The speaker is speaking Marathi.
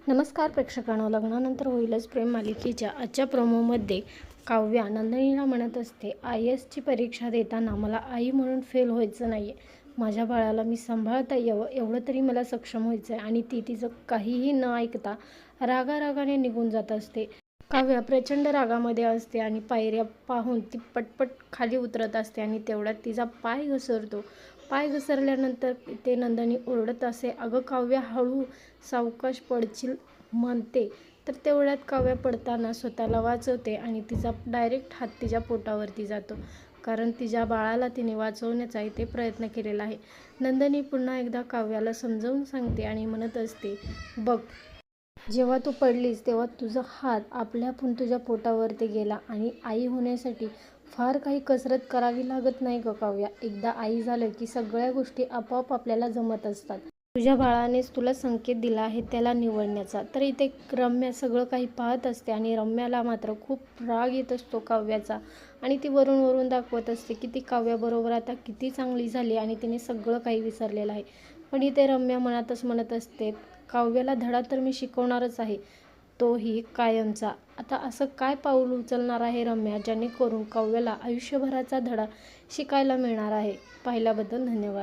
नमस्कार प्रेक्षकांनो, लग्नानंतर होईलच प्रेम मालिकेच्या आजच्या प्रोमोमध्ये काव्या नंदिनीला म्हणत असते, IASची परीक्षा देताना मला आई म्हणून फेल व्हायचं नाही आहे. माझ्या बाळाला मी सांभाळता यावं एवढं तरी मला सक्षम व्हायचं आहे. आणि ती तिचं काहीही न ऐकता रागारागाने निघून जात असते. काव्या प्रचंड रागामध्ये असते आणि पायऱ्या पाहून ती पटपट खाली उतरत असते आणि तेवढ्यात तिचा पाय घसरतो. पाय घसरल्यानंतर ते नंदिनी ओरडत असे, अगं काव्या, हळू, सावकाश पडशील म्हणते. तर तेवढ्यात काव्या पडताना स्वतःला वाचवते आणि तिचा डायरेक्ट हात तिच्या पोटावरती जातो, कारण तिच्या बाळाला तिने वाचवण्याचा इथे प्रयत्न केलेला आहे. नंदिनी पुन्हा एकदा काव्याला समजावून सांगते आणि म्हणत असते, बघ, जेव्हा तू पडलीस तेव्हा तुझा हात आपल्याहून तुझ्या पोटावरती गेला आणि आई होण्यासाठी फार काही कसरत करावी लागत नाही ग काव्या. एकदा आई झालं की सगळ्या गोष्टी आपोआप आपल्याला जमत असतात. तुझ्या बाळानेच तुला संकेत दिला आहे त्याला निवडण्याचा. तर इथे रम्या सगळं काही पाहत असते आणि रम्याला मात्र खूप राग येत असतो काव्याचा. आणि ती वरून वरून दाखवत असते की ती काव्याबरोबर आता किती चांगली झाली आणि तिने सगळं काही विसरलेलं आहे. पण इथे रम्या मनातच म्हणत असते, काव्याला धडा तर मी शिकवणारच आहे, तोही कायमचा. आता असं काय पाऊल उचलणार आहे रम्या जेणेकरून काव्याला आयुष्यभराचा धडा शिकायला मिळणार आहे? पाहिल्याबद्दल धन्यवाद.